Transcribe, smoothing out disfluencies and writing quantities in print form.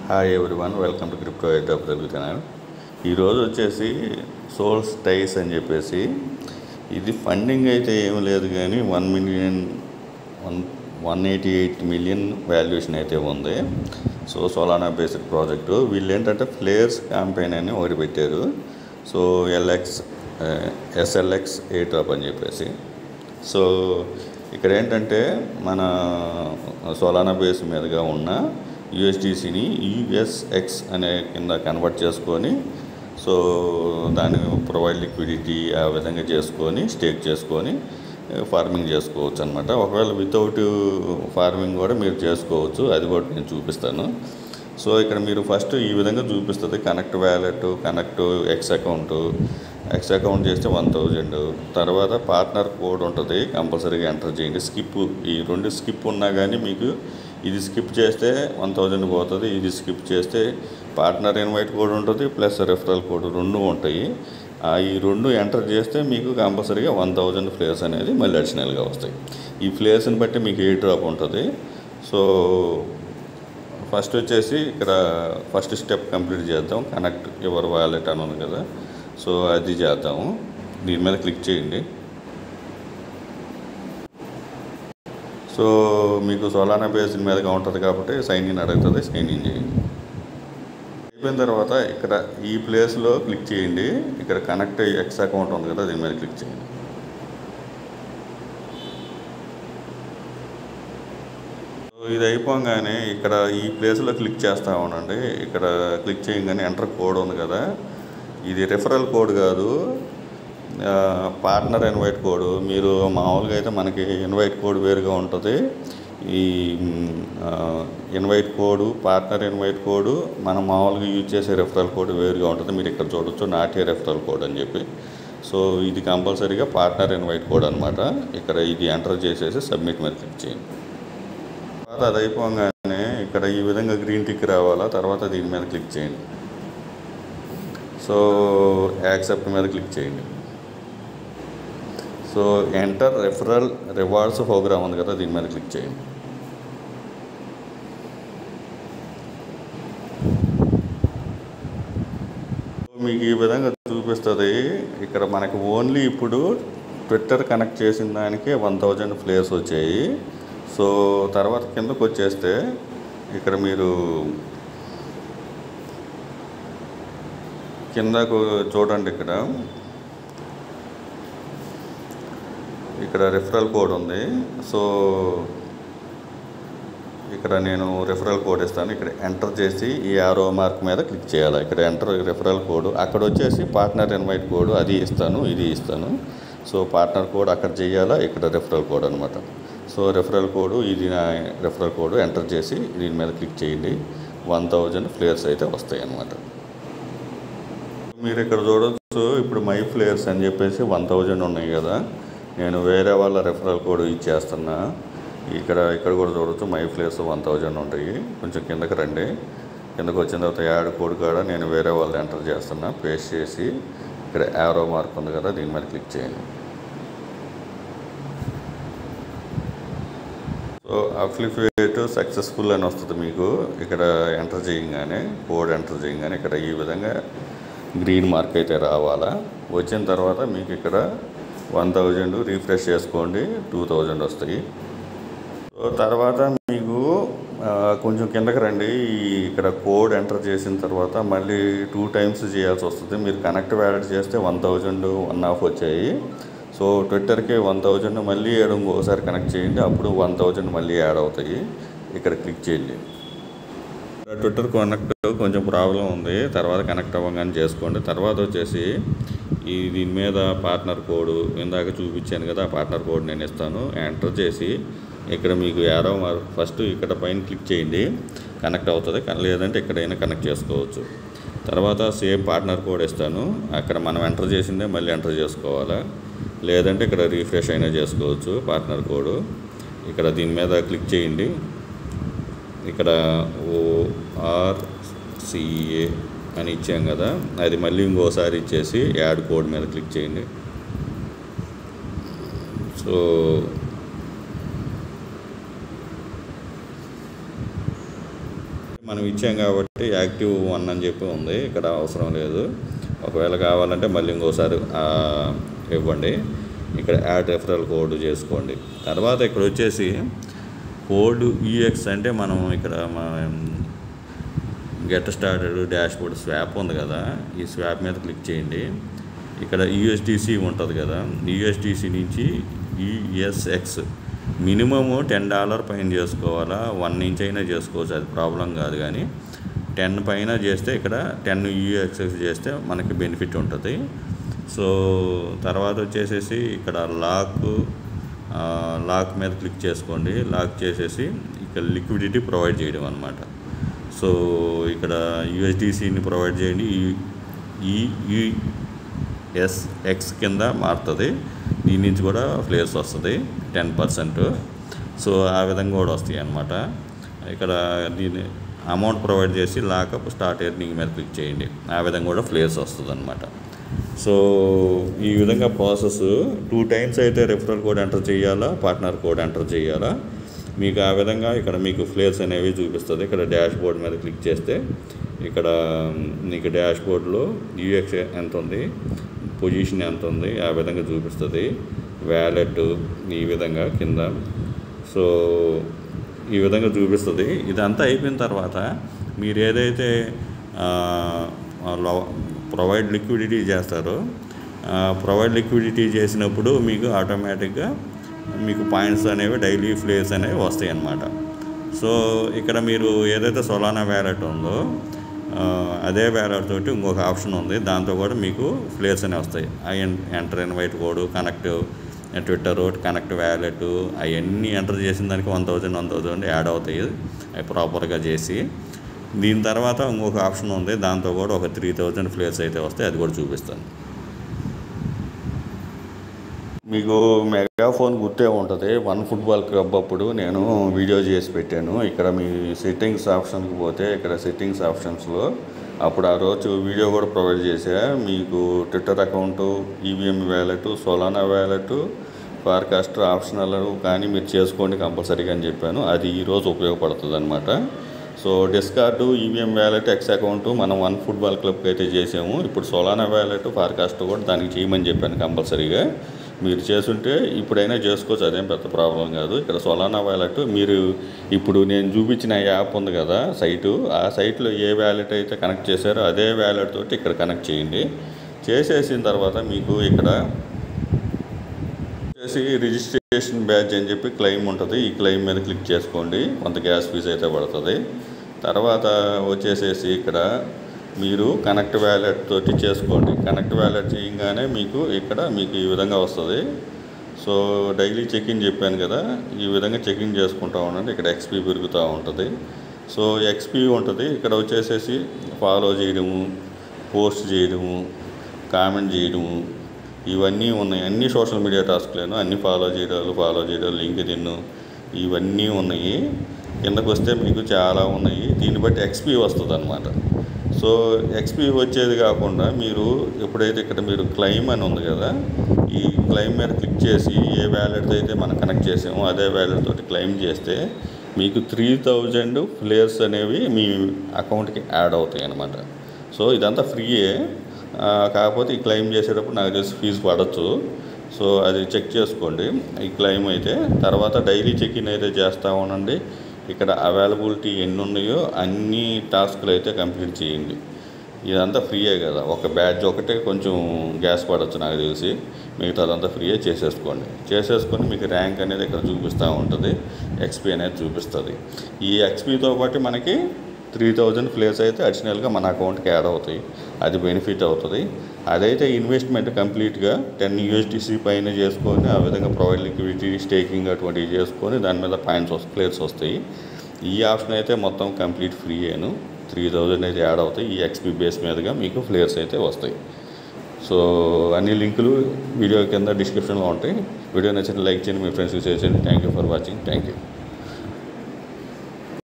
Hi everyone, welcome to crypto air Telugu channel. ఈరోజు వచ్చేసి souls టైస్ అని చెప్పేసి ఇది ఫండింగ్ అయితే ఏమి లేదు కానీ 188 మిలియన్ వాల్యుయేషన్ అయితే ఉంది. So Solana based project. వీళ్ళు ఏంటంటే ఫ్లేయర్స్ క్యాంపెయిన్ అని ఒకటి పెట్టారు. సో ఎస్ఎల్ఎక్స్ ఎయిర్ డ్రాప్ అని చెప్పేసి. సో ఇక్కడ ఏంటంటే మన సోలానా బేస్ మీదుగా ఉన్న యూఎస్డిసిని యూఎస్ఎక్స్ అనే కింద కన్వర్ట్ చేసుకొని సో దాన్ని ప్రొవైడ్ లిక్విడిటీ ఆ విధంగా చేసుకొని స్టేక్ చేసుకొని ఫార్మింగ్ చేసుకోవచ్చు అనమాట. ఒకవేళ వితౌట్ ఫార్మింగ్ కూడా మీరు చేసుకోవచ్చు, అది కూడా నేను చూపిస్తాను. సో ఇక్కడ మీరు ఫస్ట్ ఈ విధంగా చూపిస్తుంది connect wallet, connect X account చేస్తే 1000. తర్వాత పార్ట్నర్ కోడ్ ఉంటుంది, కంపల్సరీగా ఎంటర్ చేయండి. ఈ రెండు స్కిప్ ఉన్నా కానీ మీకు ఇది స్కిప్ చేస్తే 1000 పోతుంది, ఇది స్కిప్ చేస్తే పార్ట్నర్ ఇన్వైట్ కోడ్ ఉంటుంది ప్లస్ రెఫరల్ కోడ్ రెండు ఉంటాయి. ఈ రెండు ఎంటర్ చేస్తే మీకు కంపల్సరీగా 1000 ఫ్లేయర్స్ అనేది మళ్ళీ అడిషనల్గా వస్తాయి. ఈ ఫ్లేయర్స్ని బట్టి మీకు ఎయిర్ డ్రాప్ ఉంటుంది. సో ఫస్ట్ వచ్చేసి ఇక్కడ ఫస్ట్ స్టెప్ కంప్లీట్ చేద్దాం. కనెక్ట్ యువర్ వాలెట్ అని ఉంది కదా, సో అది చేద్దాము. దీని మీద క్లిక్ చేయండి. సో మీకు సోలానా బేస్ మీదగా ఉంటుంది కాబట్టి సైన్ ఇన్ అడుగుతుంది, సైన్ ఇన్ చేయండి. అయిపోయిన తర్వాత ఇక్కడ ఈ ప్లేస్లో క్లిక్ చేయండి. ఇక్కడ కనెక్ట్ ఎక్స్ అకౌంట్ ఉంది కదా, దీని మీద క్లిక్ చేయండి. సో ఇది అయిపోగానే ఇక్కడ ఈ ప్లేస్లో క్లిక్ చేస్తూ ఉండండి. ఇక్కడ క్లిక్ చేయగానే ఎంటర్ కోడ్ ఉంది కదా, ఇది రెఫరల్ కోడ్ కాదు, పార్ట్నర్ ఇన్వైట్ కోడ్. మీరు మామూలుగా అయితే మనకి ఇన్వైట్ కోడ్ వేరుగా ఉంటుంది. ఈ invite code, partner invite code మనం మామూలుగా యూజ్ చేసే రెఫరల్ కోడ్ వేరుగా ఉంటుంది. మీరు ఇక్కడ చూడొచ్చు నాట్ ఏ రెఫరల్ కోడ్ అని చెప్పి. సో ఇది కంపల్సరీగా పార్ట్నర్ ఇన్వైట్ కోడ్ అనమాట. ఇక్కడ ఇది ఎంటర్ చేసేసి సబ్మిట్ మీద క్లిక్ చేయండి. తర్వాత అది అయిపోగానే ఇక్కడ ఈ విధంగా గ్రీన్ టిక్ రావాలా. తర్వాత దీని మీద క్లిక్ చేయండి. సో యాక్సెప్ట్ మీద క్లిక్ చేయండి. So enter referral rewards program ఉంది కదా, దీని మీద క్లిక్ చేయండి. మీకు ఈ విధంగా చూపిస్తుంది. ఇక్కడ మనకు ఓన్లీ ఇప్పుడు ట్విట్టర్ కనెక్ట్ చేసిన దానికి 1000 ఫ్లేయర్స్ వచ్చాయి. సో తర్వాత కిందకు వచ్చేస్తే ఇక్కడ మీరు కిందకు చూడండి. ఇక్కడ రెఫరల్ కోడ్ ఉంది. సో ఇక్కడ నేను రెఫరల్ కోడ్ ఇస్తాను. ఇక్కడ ఎంటర్ చేసి ఈ ఆరో మార్క్ మీద క్లిక్ చేయాలి. ఇక్కడ ఎంటర్ రెఫరల్ కోడ్, అక్కడ వచ్చేసి పార్ట్నర్ ఇన్వైట్ కోడ్ అది ఇస్తాను, ఇది ఇస్తాను. సో పార్ట్నర్ కోడ్ అక్కడ చేయాలా, ఇక్కడ రెఫరల్ కోడ్ అనమాట. సో రెఫరల్ కోడ్, ఇది నా రెఫరల్ కోడ్ ఎంటర్ చేసి దీని మీద క్లిక్ చేయండి. 1000 ఫ్లేయర్స్ అయితే వస్తాయి అన్నమాట. మీరు ఇక్కడ చూడవచ్చు, ఇప్పుడు మై ఫ్లేయర్స్ అని చెప్పేసి 1000 ఉన్నాయి కదా, నేను వేరే వాళ్ళ రెఫరల్ కోడ్ ఇచ్చేస్తున్నా. ఇక్కడ కూడా చూడవచ్చు మై ఫ్లేయర్స్ 1000 ఉంటాయి. కొంచెం కిందకి రండి. కిందకు వచ్చిన తర్వాత యాడ్ కోడ్ కూడా నేను వేరే వాళ్ళు ఎంటర్ చేస్తున్నా. పేస్ట్ చేసి ఇక్కడ యారో మార్క్ ఉంది కదా, దీని మీద క్లిక్ చేయండి. సో అప్లికేట్ సక్సెస్ఫుల్ అని వస్తుంది మీకు. ఇక్కడ ఎంటర్ చేయగానే కోడ్ ఎంటర్ చేయగానే ఇక్కడ ఈ విధంగా గ్రీన్ మార్క్ అయితే రావాలా. వచ్చిన తర్వాత మీకు ఇక్కడ 1000 రీఫ్రెష్ చేసుకోండి, 2000 వస్తాయి. సో తర్వాత మీకు కొంచెం కిందకి రండి. ఇక్కడ కోడ్ ఎంటర్ చేసిన తర్వాత మళ్ళీ 2 టైమ్స్ చేయాల్సి వస్తుంది. మీరు కనెక్ట్ వ్యాలెట్ చేస్తే 1000 1 వచ్చాయి. సో ట్విట్టర్కి 1000 మళ్ళీ ఇంకోసారి కనెక్ట్ చేయండి, అప్పుడు 1000 మళ్ళీ యాడ్ అవుతాయి. ఇక్కడ క్లిక్ చేయండి. ట్విట్టర్ కనెక్ట్ కొంచెం ప్రాబ్లం ఉంది, తర్వాత కనెక్ట్ అవ్వగానే చేసుకోండి. తర్వాత వచ్చేసి దీని మీద పార్ట్నర్ కోడ్ ఇందాక చూపించాను కదా, ఆ పార్ట్నర్ కోడ్ నేను ఇస్తాను. ఎంటర్ చేసి ఇక్కడ మీకు యారో మార్క్ ఫస్ట్ ఇక్కడ పైన క్లిక్ చేయండి, కనెక్ట్ అవుతుంది. లేదంటే ఎక్కడైనా కనెక్ట్ చేసుకోవచ్చు. తర్వాత సేమ్ పార్ట్నర్ కోడ్ ఇస్తాను. అక్కడ మనం ఎంటర్ చేసిందే మళ్ళీ ఎంటర్ చేసుకోవాలా, లేదంటే ఇక్కడ రీఫ్రెష్ అయినా చేసుకోవచ్చు పార్ట్నర్ కోడ్. ఇక్కడ దీని మీద క్లిక్ చేయండి. ఇక్కడ ORCA అని ఇచ్చాం కదా, అది మళ్ళీ ఇంకోసారి ఇచ్చేసి యాడ్ కోడ్ మీద క్లిక్ చేయండి. సో మనం ఇచ్చాం కాబట్టి యాక్టివ్ 1 అని చెప్పి ఉంది, ఇక్కడ అవసరం లేదు. ఒకవేళ కావాలంటే మళ్ళీ ఇంకోసారి ఇవ్వండి. ఇక్కడ యాడ్ రెఫరల్ కోడ్ చేసుకోండి. తర్వాత ఇక్కడ వచ్చేసి కోడ్ ఈఎక్స్ అంటే మనం ఇక్కడ గెట్ స్టార్టెడ్ డాష్బోర్డ్ స్వాప్ ఉంది కదా, ఈ స్వాప్ మీద క్లిక్ చేయండి. ఇక్కడ యూఎస్డిసి ఉంటుంది కదా, యూఎస్డిసి నుంచి ఈఎస్ఎక్స్ మినిమము $10 పైన చేసుకోవాలా, 1 నుంచి అయినా చేసుకోవచ్చు, అది ప్రాబ్లం కాదు. కానీ 10 పైన చేస్తే ఇక్కడ 10 యూఎస్ఎక్స్ చేస్తే మనకి బెనిఫిట్ ఉంటుంది. సో తర్వాత వచ్చేసేసి ఇక్కడ లాక్ మీద క్లిక్ చేసుకోండి. లాక్ చేసేసి ఇక్కడ లిక్విడిటీ ప్రొవైడ్ చేయడం అనమాట. సో ఇక్కడ యూఎస్డిసిని ప్రొవైడ్ చేయండి. ఈఎస్ఎక్స్ కింద మారుతుంది, దీని నుంచి కూడా ఫ్లేర్స్ వస్తుంది 10%. సో ఆ విధంగా కూడా వస్తాయి అన్నమాట. ఇక్కడ దీని అమౌంట్ ప్రొవైడ్ చేసి లాకప్ స్టార్ట్ ఎర్నింగ్ మీద క్లిక్ చేయండి, ఆ విధంగా కూడా ఫ్లేర్స్ వస్తుంది అన్నమాట. సో ఈ విధంగా ప్రాసెస్ 2 టైమ్స్ అయితే రెఫరల్ కోడ్ ఎంటర్ చేయాలా, పార్ట్నర్ కోడ్ ఎంటర్ చేయాలా. మీకు ఆ విధంగా ఇక్కడ మీకు ఫ్లేర్స్ అనేవి చూపిస్తుంది. ఇక్కడ డాష్ బోర్డ్ మీద క్లిక్ చేస్తే ఇక్కడ మీకు డాష్ బోర్డ్లో యూఎక్స్ ఎంత ఉంది, పొజిషన్ ఎంత ఉంది, ఆ విధంగా చూపిస్తుంది. వ్యాలెట్ ఈ విధంగా కింద, సో ఈ విధంగా చూపిస్తుంది. ఇదంతా అయిపోయిన తర్వాత మీరు ఏదైతే ప్రొవైడ్ లిక్విడిటీ చేస్తారో, ప్రొవైడ్ లిక్విడిటీ చేసినప్పుడు మీకు ఆటోమేటిక్గా మీకు పాయింట్స్ అనేవి డైలీ ఫ్లేర్స్ అనేవి వస్తాయి అన్నమాట. సో ఇక్కడ మీరు ఏదైతే సొలానా వ్యాలెట్ ఉందో అదే వ్యాలెట్ తోటి ఇంకొక ఆప్షన్ ఉంది, దాంతో కూడా మీకు ఫ్లేర్స్ అనేవి వస్తాయి. Enter invite code, connect Twitter, connect wallet, అవన్నీ ఎంటర్ చేసిన దానికి 1000 యాడ్ అవుతాయి అవి ప్రాపర్గా చేసి. దీని తర్వాత ఇంకొక ఆప్షన్ ఉంది, దాంతో కూడా ఒక 3000 ఫ్లేర్స్ అయితే వస్తాయి, అది కూడా చూపిస్తాను. మీకు మెగాఫోన్ గుర్తే ఉంటుంది, వన్ ఫుట్బాల్ క్లబ్ అప్పుడు నేను వీడియో చేసి పెట్టాను. ఇక్కడ మీ సెట్టింగ్స్ ఆప్షన్కి పోతే ఇక్కడ సెట్టింగ్స్ ఆప్షన్స్లో అప్పుడు ఆ రోజు వీడియో కూడా ప్రొవైడ్ చేశా. మీకు Twitter account, EVM wallet, Solana wallet, Farcaster optional కానీ మీరు చేసుకోండి కంపల్సరీగా అని చెప్పాను. అది ఈరోజు ఉపయోగపడుతుంది అనమాట. So discord, EVM wallet, X account మనం వన్ ఫుట్బాల్ క్లబ్కి అయితే చేసాము. ఇప్పుడు సోలానా వ్యాలెట్, ఫార్కాస్టర్ కూడా దానికి చేయమని చెప్పాను కంపల్సరీగా. మీరు చేసుంటే ఇప్పుడైనా చేసుకోవచ్చు, అదేం పెద్ద ప్రాబ్లం కాదు. ఇక్కడ సోలానా వ్యాలెట్ మీరు ఇప్పుడు నేను చూపించిన యాప్ ఉంది కదా సైటు, ఆ సైట్లో ఏ వ్యాలెట్ అయితే కనెక్ట్ చేశారో అదే వ్యాలెట్ తోటి ఇక్కడ కనెక్ట్ చేయండి. చేసేసిన తర్వాత మీకు ఇక్కడ వచ్చేసి రిజిస్ట్రేషన్ బ్యాచ్ అని చెప్పి క్లెయిమ్ ఉంటుంది, ఈ క్లెయిమ్ మీద క్లిక్ చేసుకోండి, కొంత గ్యాస్ ఫీజు అయితే పడుతుంది. తర్వాత వచ్చేసేసి ఇక్కడ మీరు కనెక్ట్ వ్యాలెట్ తోటి చేసుకోండి. కనెక్ట్ వ్యాలెట్ చేయగానే మీకు ఇక్కడ మీకు ఈ విధంగా వస్తుంది. సో డైలీ చెకింగ్ చెప్పాను కదా, ఈ విధంగా చెకింగ్ చేసుకుంటూ ఉండండి. ఇక్కడ ఎక్స్పీ పెరుగుతూ ఉంటుంది. సో ఎక్స్పీ ఉంటుంది. ఇక్కడ వచ్చేసేసి ఫాలో చేయడము, పోస్ట్ చేయడము, కామెంట్ చేయడము, ఇవన్నీ ఉన్నాయి. అన్ని సోషల్ మీడియా టాస్క్లేను, అన్ని ఫాలో చేయడాలు, లింక్డ్ఇన్ ఇవన్నీ ఉన్నాయి. కిందకు వస్తే మీకు చాలా ఉన్నాయి. దీన్ని బట్టి ఎక్స్పీ వస్తుంది అన్నమాట. సో ఎక్స్పీ వచ్చేది కాకుండా మీరు ఎప్పుడైతే ఇక్కడ మీరు క్లెయిమ్ అని ఉంది కదా, ఈ క్లెయిమ్ మీద క్లిక్ చేసి ఏ వ్యాలెట్ అయితే మనం కనెక్ట్ చేసామో అదే వ్యాలెట్ తోటి క్లెయిమ్ చేస్తే మీకు 3000 ఫ్లేర్స్ అనేవి మీ అకౌంట్కి యాడ్ అవుతాయి అన్నమాట. సో ఇదంతా ఫ్రీయే, కాకపోతే ఈ క్లెయిమ్ చేసేటప్పుడు నాకు తెలిసి ఫీజు పడవచ్చు. సో అది చెక్ చేసుకోండి ఈ క్లెయిమ్ అయితే. తర్వాత డైలీ చెక్-ఇన్ అయితే చేస్తూ ఉండండి. ఇక్కడ అవైలబిలిటీ ఎన్ని ఉన్నాయో అన్ని టాస్క్లు అయితే కంప్లీట్ చేయండి. ఇదంతా ఫ్రీయే కదా, ఒక బ్యాడ్జ్ ఒకటే కొంచెం గ్యాస్ పడవచ్చు నాకు తెలిసి, మిగతాదంతా ఫ్రీయే. చేసేసుకొని మీకు ర్యాంక్ అనేది ఇక్కడ చూపిస్తూ ఉంటుంది, ఎక్స్పీ అనేది చూపిస్తుంది. ఈ ఎక్స్పీతో పాటు మనకి 3000 ఫ్లేర్స్ అయితే అడిషనల్గా మన అకౌంట్కి యాడ్ అవుతాయి, అది బెనిఫిట్ అవుతుంది. అదైతే ఇన్వెస్ట్మెంట్ కంప్లీట్గా 10 USDC పైన చేసుకొని ఆ విధంగా ప్రొవైడ్ లిక్విడిటీ, స్టేకింగ్ అటువంటివి చేసుకొని దాని మీద ఫ్లేర్స్ వస్తాయి. ఈ ఆప్షన్ అయితే మొత్తం కంప్లీట్ ఫ్రీయేను, 3000 అయితే యాడ్ అవుతాయి. ఈ ఎక్స్పీ బేస్ మీదుగా మీకు ఫ్లేర్స్ అయితే వస్తాయి. సో అన్ని లింకులు వీడియో కింద డిస్క్రిప్షన్లో ఉంటాయి. వీడియో నచ్చితే లైక్ చేయండి, మీ ఫ్రెండ్స్కి షేర్ చేయండి. Thank you for watching. Thank you.